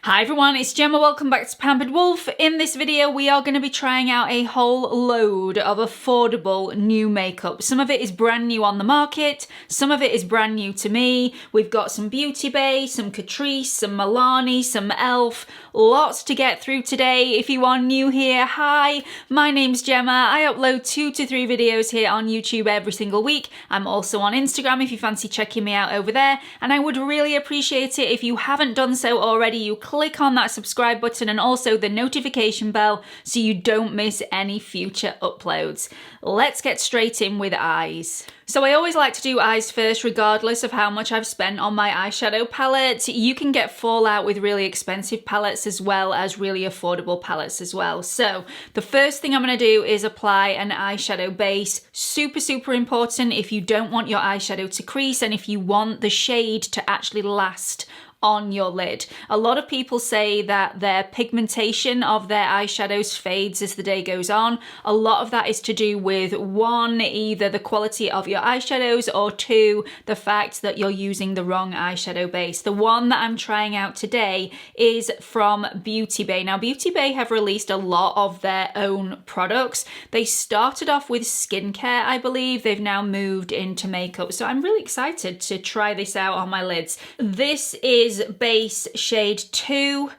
Hi everyone, it's Gemma. Welcome back to Pampered Wolf. In this video, we are going to be trying out a whole load of affordable new makeup. Some of it is brand new on the market, some of it is brand new to me. We've got some BeautyBay, some Catrice, some Milani, some e.l.f. Lots to get through today. If you are new here, hi, my name's Gemma. I upload 2 to 3 videos here on YouTube every single week. I'm also on Instagram if you fancy checking me out over there. And I would really appreciate it if you haven't done so already, you click on that subscribe button and also the notification bell so you don't miss any future uploads. Let's get straight in with eyes. So I always like to do eyes first regardless of how much I've spent on my eyeshadow palette. You can get fallout with really expensive palettes as well as really affordable palettes as well. So the first thing I'm going to do is apply an eyeshadow base. Super important if you don't want your eyeshadow to crease and if you want the shade to actually last on your lid. A lot of people say that their pigmentation of their eyeshadows fades as the day goes on. A lot of that is to do with 1, either the quality of your eyeshadows, or 2, the fact that you're using the wrong eyeshadow base. The one that I'm trying out today is from BeautyBay. Now BeautyBay have released a lot of their own products. They started off with skincare, I believe. They've now moved into makeup. So I'm really excited to try this out on my lids. This is base shade 2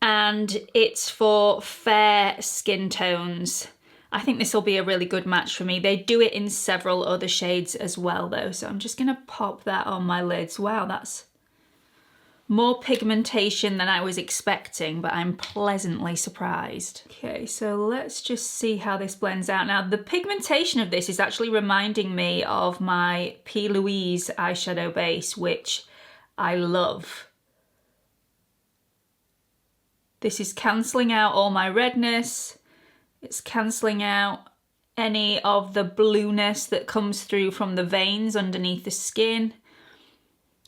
and it's for fair skin tones. I think this will be a really good match for me. They do it in several other shades as well though, so I'm just gonna pop that on my lids. Wow, that's more pigmentation than I was expecting, but I'm pleasantly surprised. Okay, so let's just see how this blends out. Now, the pigmentation of this is actually reminding me of my P. Louise eyeshadow base, which I love. This is cancelling out all my redness. It's cancelling out any of the blueness that comes through from the veins underneath the skin.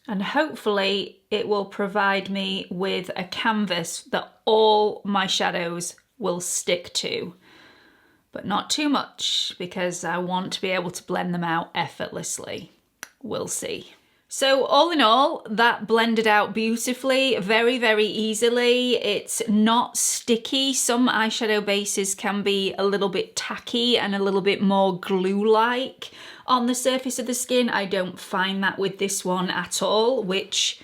And hopefully it will provide me with a canvas that all my shadows will stick to. But not too much, because I want to be able to blend them out effortlessly. We'll see. So all in all, that blended out beautifully, very easily. It's not sticky. Some eyeshadow bases can be a little bit tacky and a little bit more glue-like on the surface of the skin. I don't find that with this one at all, which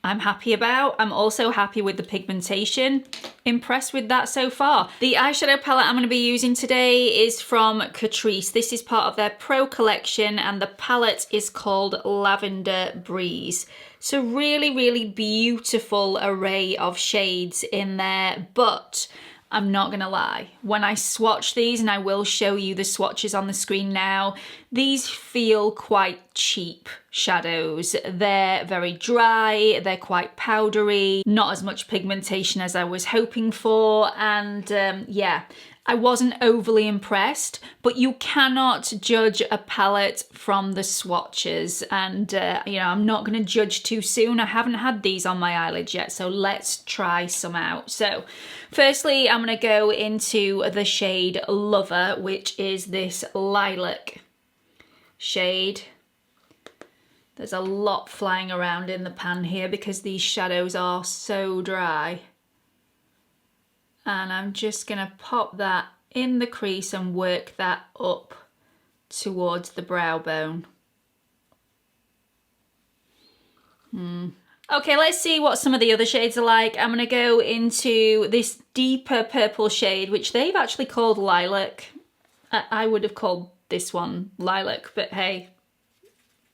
I'm happy about. I'm also happy with the pigmentation. Impressed with that so far. The eyeshadow palette I'm going to be using today is from Catrice. This is part of their Pro collection and the palette is called Lavendar Breeze. It's a really beautiful array of shades in there, but I'm not gonna lie, when I swatch these, and I will show you the swatches on the screen now, these feel quite cheap shadows. They're very dry, they're quite powdery, not as much pigmentation as I was hoping for, and yeah, I wasn't overly impressed, but you cannot judge a palette from the swatches, and you know, I'm not going to judge too soon. I haven't had these on my eyelids yet, so let's try some out. So firstly, I'm going to go into the shade Lover, which is this lilac shade. There's a lot flying around in the pan here because these shadows are so dry. And I'm just going to pop that in the crease and work that up towards the brow bone. Okay, let's see what some of the other shades are like. I'm going to go into this deeper purple shade, which they've actually called Lilac. I would have called this one Lilac, but hey,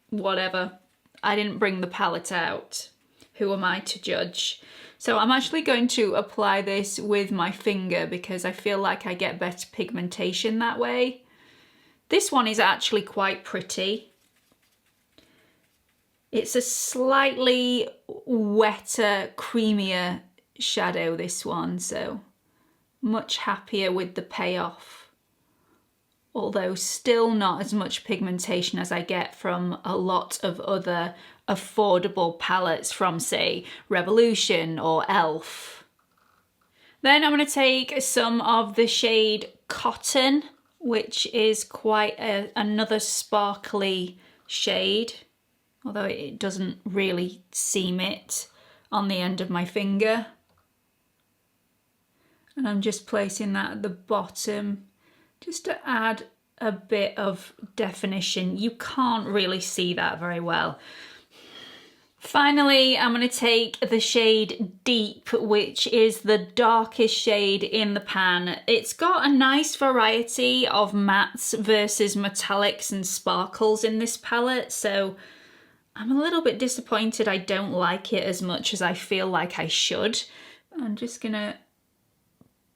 whatever. I didn't bring the palette out. Who am I to judge? So I'm actually going to apply this with my finger because I feel like I get better pigmentation that way. This one is actually quite pretty. It's a slightly wetter, creamier shadow, this one, so much happier with the payoff. Although still not as much pigmentation as I get from a lot of other affordable palettes from, say, Revolution or e.l.f. Then I'm going to take some of the shade Cotton, which is quite another sparkly shade, although it doesn't really seem it on the end of my finger. And I'm just placing that at the bottom just to add a bit of definition. You can't really see that very well. Finally, I'm going to take the shade Deep, which is the darkest shade in the pan. It's got a nice variety of mattes versus metallics and sparkles in this palette, so I'm a little bit disappointed I don't like it as much as I feel like I should. I'm just going to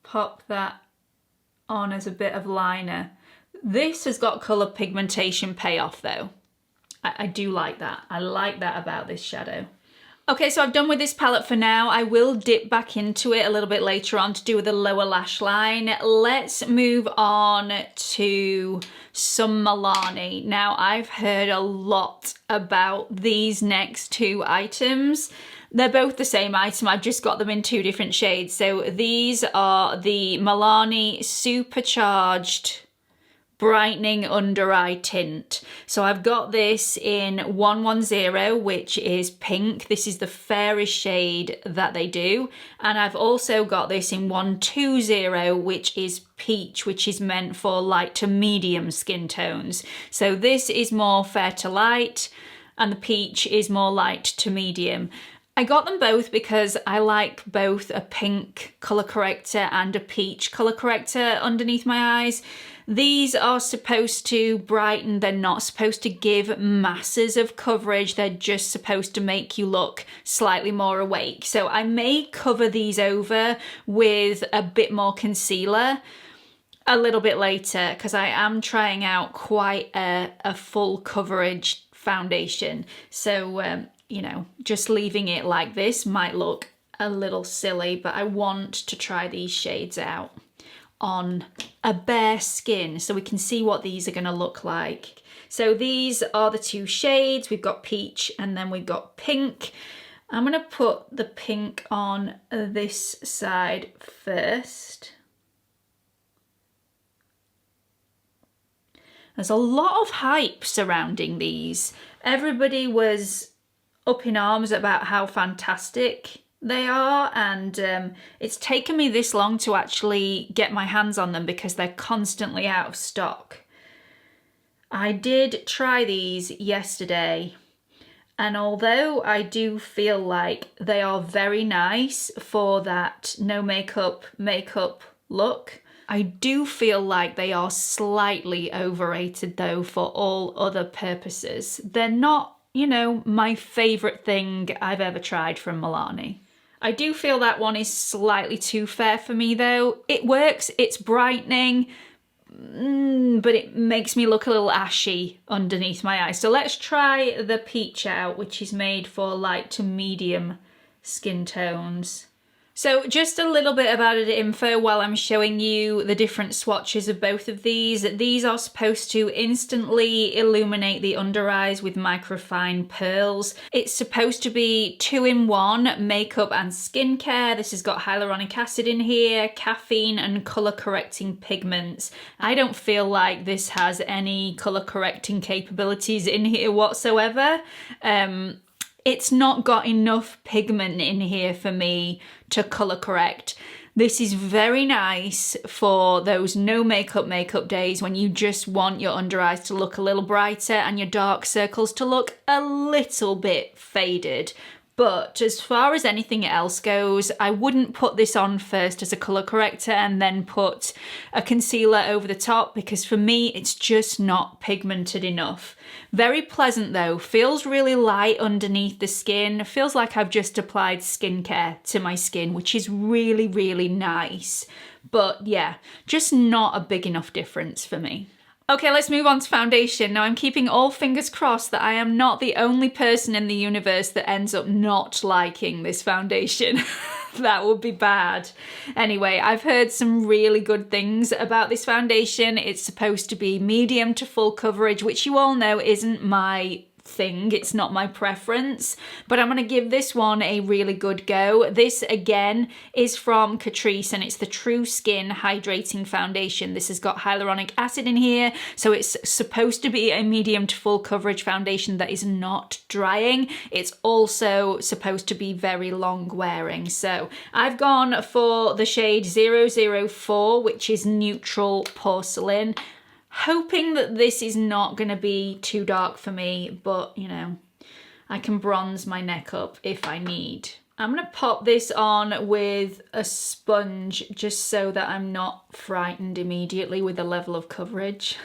pop that on as a bit of liner. This has got colour pigmentation payoff though. I do like that. I like that about this shadow. Okay, so I've done with this palette for now. I will dip back into it a little bit later on to do with the lower lash line. Let's move on to some Milani. Now, I've heard a lot about these next two items. They're both the same item, I've just got them in two different shades. So these are the Milani Supercharged Brightening Under Eye Tint. So I've got this in 110, which is pink. This is the fairest shade that they do. And I've also got this in 120, which is peach, which is meant for light to medium skin tones. So this is more fair to light, and the peach is more light to medium. I got them both because I like both a pink colour corrector and a peach colour corrector underneath my eyes. These are supposed to brighten, they're not supposed to give masses of coverage, they're just supposed to make you look slightly more awake. So I may cover these over with a bit more concealer a little bit later because I am trying out quite a full coverage foundation. So, you know, just leaving it like this might look a little silly, but I want to try these shades out on a bare skin so we can see what these are going to look like. So these are the two shades. We've got peach and then we've got pink. I'm going to put the pink on this side first. There's a lot of hype surrounding these. Everybody was up in arms about how fantastic they are, and it's taken me this long to actually get my hands on them because they're constantly out of stock. I did try these yesterday, and although I do feel like they are very nice for that no makeup look, I do feel like they are slightly overrated though for all other purposes. They're not, you know, my favourite thing I've ever tried from Milani. I do feel that one is slightly too fair for me though. It works, it's brightening, but it makes me look a little ashy underneath my eyes. So let's try the peach out, which is made for light to medium skin tones. So just a little bit of added info while I'm showing you the different swatches of both of these. These are supposed to instantly illuminate the under eyes with microfine pearls. It's supposed to be 2-in-1 makeup and skincare. This has got hyaluronic acid in here, caffeine and colour correcting pigments. I don't feel like this has any colour correcting capabilities in here whatsoever. It's not got enough pigment in here for me to colour correct. This is very nice for those no makeup days when you just want your under eyes to look a little brighter and your dark circles to look a little bit faded. But as far as anything else goes, I wouldn't put this on first as a colour corrector and then put a concealer over the top because for me, it's just not pigmented enough. Very pleasant though, feels really light underneath the skin. Feels like I've just applied skincare to my skin, which is really, really nice. But yeah, just not a big enough difference for me. Okay, let's move on to foundation. Now I'm keeping all fingers crossed that I am not the only person in the universe that ends up not liking this foundation. That would be bad. Anyway, I've heard some really good things about this foundation. It's supposed to be medium to full coverage, which you all know isn't my thing. It's not my preference, but I'm going to give this one a really good go. This again is from Catrice and it's the True Skin Hydrating Foundation. This has got hyaluronic acid in here, so it's supposed to be a medium to full coverage foundation that is not drying. It's also supposed to be very long wearing. So I've gone for the shade 004, which is Neutral Porcelain, hoping that this is not going to be too dark for me, but you know, I can bronze my neck up if I need. I'm going to pop this on with a sponge just so that I'm not frightened immediately with the level of coverage,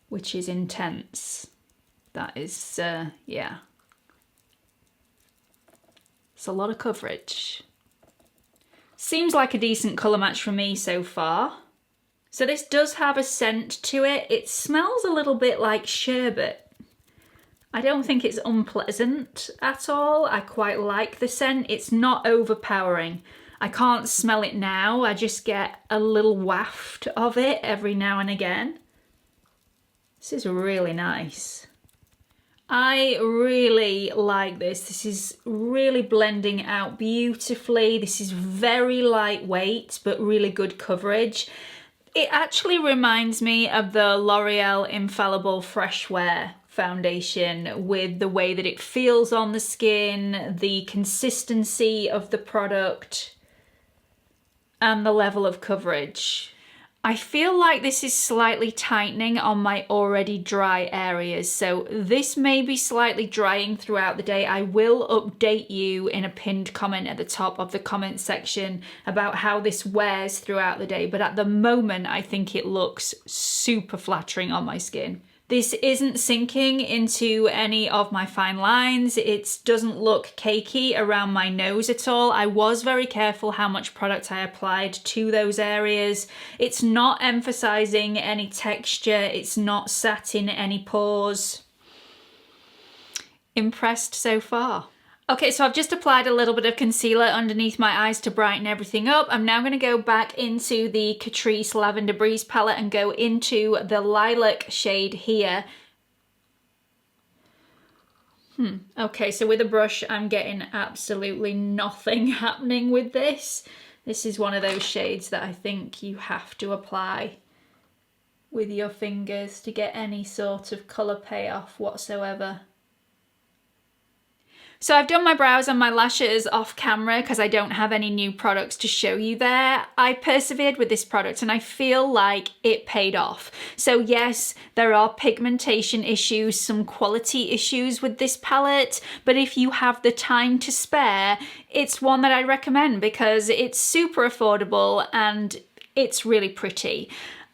which is intense. That is, yeah. It's a lot of coverage. Seems like a decent colour match for me so far. So this does have a scent to it. It smells a little bit like sherbet. I don't think it's unpleasant at all. I quite like the scent. It's not overpowering. I can't smell it now. I just get a little waft of it every now and again. This is really nice. I really like this. This is really blending out beautifully. This is very lightweight, but really good coverage. It actually reminds me of the L'Oreal Infallible Fresh Wear foundation with the way that it feels on the skin, the consistency of the product, and the level of coverage. I feel like this is slightly tightening on my already dry areas, so this may be slightly drying throughout the day. I will update you in a pinned comment at the top of the comment section about how this wears throughout the day, but at the moment I think it looks super flattering on my skin. This isn't sinking into any of my fine lines. It doesn't look cakey around my nose at all. I was very careful how much product I applied to those areas. It's not emphasizing any texture. It's not sat in any pores. Impressed so far. Okay, so I've just applied a little bit of concealer underneath my eyes to brighten everything up. I'm now going to go back into the Catrice Lavender Breeze palette and go into the lilac shade here. Okay, so with a brush, I'm getting absolutely nothing happening with this. This is one of those shades that I think you have to apply with your fingers to get any sort of colour payoff whatsoever. So I've done my brows and my lashes off camera because I don't have any new products to show you there. I persevered with this product and I feel like it paid off. So yes, there are pigmentation issues, some quality issues with this palette, but if you have the time to spare, it's one that I recommend because it's super affordable and it's really pretty.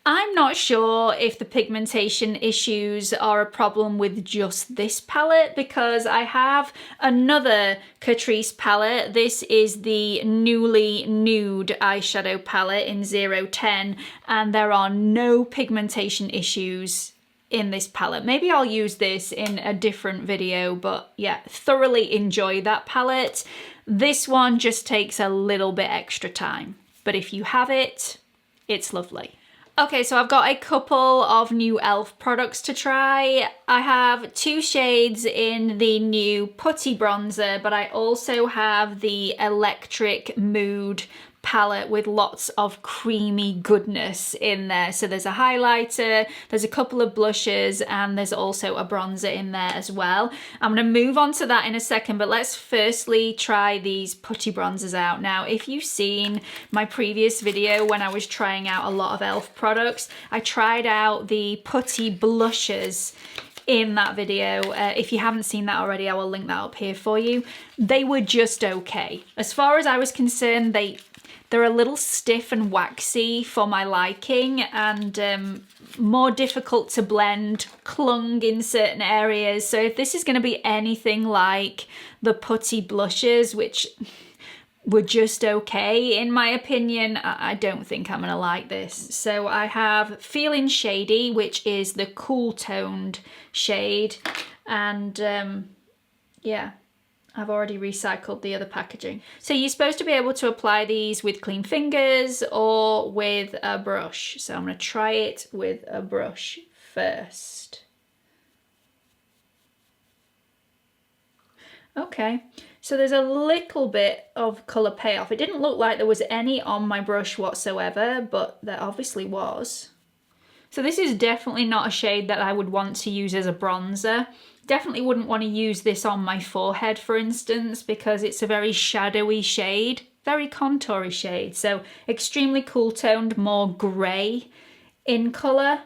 I'm not sure if the pigmentation issues are a problem with just this palette because I have another Catrice palette. This is the Newly Nude eyeshadow palette in 010 and there are no pigmentation issues in this palette. Maybe I'll use this in a different video, but yeah, thoroughly enjoy that palette. This one just takes a little bit extra time, but if you have it, it's lovely. Okay, so I've got a couple of new e.l.f. products to try. I have two shades in the new Putty bronzer, but I also have the Electric Mood palette with lots of creamy goodness in there. So there's a highlighter, there's a couple of blushes, and there's also a bronzer in there as well. I'm going to move on to that in a second, but let's firstly try these Putty bronzers out. Now, if you've seen my previous video when I was trying out a lot of e.l.f. products, I tried out the Putty blushes in that video. If you haven't seen that already, I will link that up here for you. They were just okay. As far as I was concerned, they're a little stiff and waxy for my liking and more difficult to blend, clung in certain areas. So if this is going to be anything like the Putty blushes, which were just okay in my opinion, I don't think I'm going to like this. So I have Feelin Shady, which is the cool toned shade, and yeah, I've already recycled the other packaging. So you're supposed to be able to apply these with clean fingers or with a brush. So I'm going to try it with a brush first. Okay, so there's a little bit of colour payoff. It didn't look like there was any on my brush whatsoever, but there obviously was. So this is definitely not a shade that I would want to use as a bronzer. Definitely wouldn't want to use this on my forehead, for instance, because it's a very shadowy shade, very contoury shade. So extremely cool toned, more grey in colour.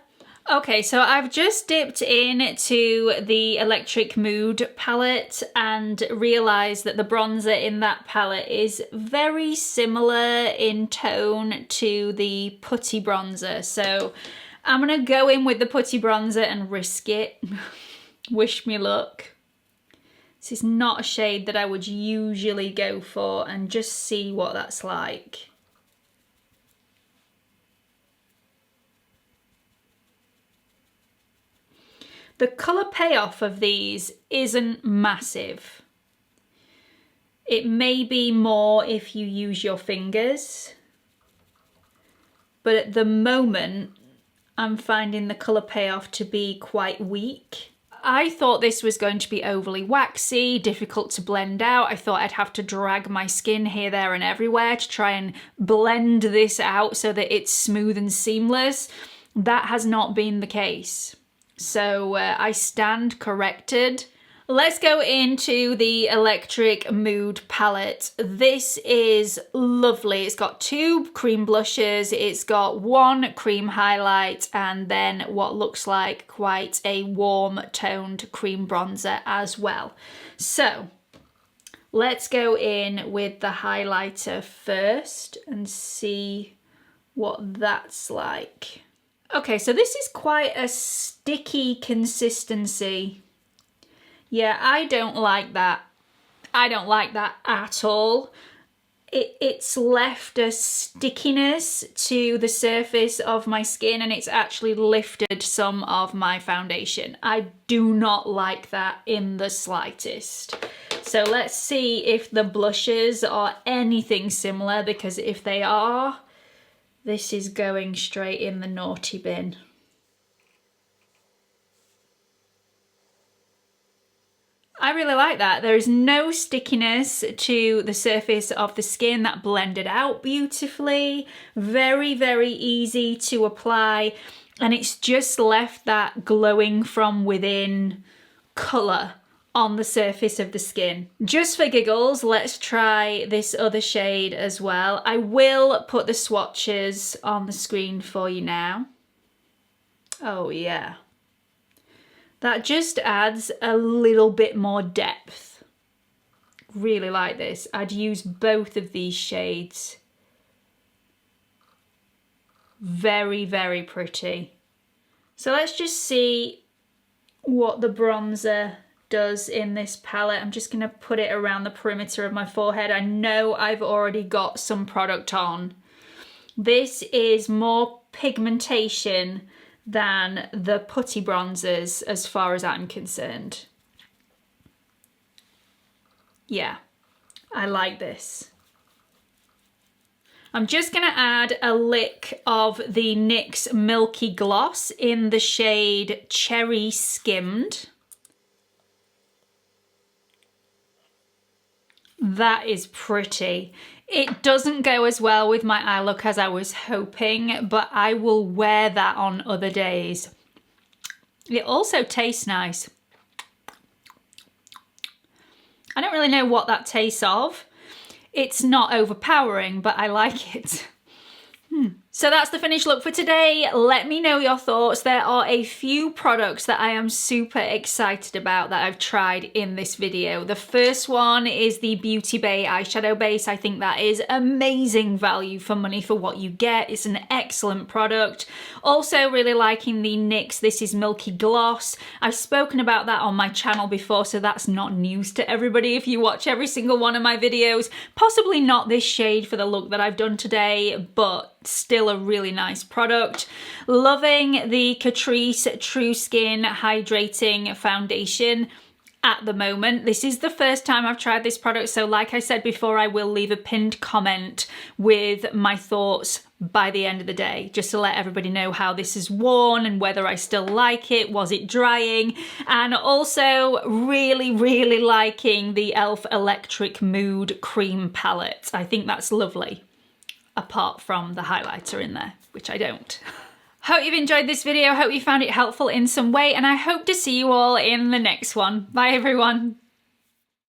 Okay, so I've just dipped into the Electric Mood palette and realised that the bronzer in that palette is very similar in tone to the Putty bronzer. So I'm going to go in with the Putty bronzer and risk it. Wish me luck. This is not a shade that I would usually go for, and just see what that's like. The colour payoff of these isn't massive. It may be more if you use your fingers, but at the moment I'm finding the colour payoff to be quite weak. I thought this was going to be overly waxy, difficult to blend out. I thought I'd have to drag my skin here, there and everywhere to try and blend this out so that it's smooth and seamless. That has not been the case. So I stand corrected. Let's go into the Electric Mood palette. This is lovely. It's got 2 cream blushes, it's got 1 cream highlight, and then what looks like quite a warm toned cream bronzer as well. So let's go in with the highlighter first and see what that's like. Okay, so this is quite a sticky consistency. Yeah, I don't like that. I don't like that at all. It's left a stickiness to the surface of my skin, and it's actually lifted some of my foundation. I do not like that in the slightest. So let's see if the blushes are anything similar, because if they are, this is going straight in the naughty bin. I really like that. There is no stickiness to the surface of the skin. That blended out beautifully. Very, very easy to apply. And it's just left that glowing from within colour on the surface of the skin. Just for giggles, let's try this other shade as well. I will put the swatches on the screen for you now. Oh yeah. That just adds a little bit more depth. Really like this. I'd use both of these shades. Very, very pretty. So let's just see what the bronzer does in this palette. I'm just going to put it around the perimeter of my forehead. I know I've already got some product on. This is more pigmentation than the Putty bronzers as far as I'm concerned. Yeah, I like this. I'm just going to add a lick of the NYX Milky Gloss in the shade Cherry Skimmed. That is pretty. It doesn't go as well with my eye look as I was hoping, but I will wear that on other days. It also tastes nice. I don't really know what that tastes of. It's not overpowering, but I like it. So that's the finished look for today. Let me know your thoughts. There are a few products that I am super excited about that I've tried in this video. The first one is the BeautyBay Eyeshadow Base. I think that is amazing value for money for what you get. It's an excellent product. Also really liking the NYX This Is Milky Gloss. I've spoken about that on my channel before, so that's not news to everybody if you watch every single one of my videos. Possibly not this shade for the look that I've done today, but still a really nice product. Loving the Catrice True Skin Hydrating Foundation at the moment. This is the first time I've tried this product, so like I said before, I will leave a pinned comment with my thoughts by the end of the day, just to let everybody know how this is worn and whether I still like it, was it drying, and also really, really liking the e.l.f. Electric Mood Cream Palette. I think that's lovely, apart from the highlighter in there, which I don't. Hope you've enjoyed this video, hope you found it helpful in some way, and I hope to see you all in the next one. Bye everyone.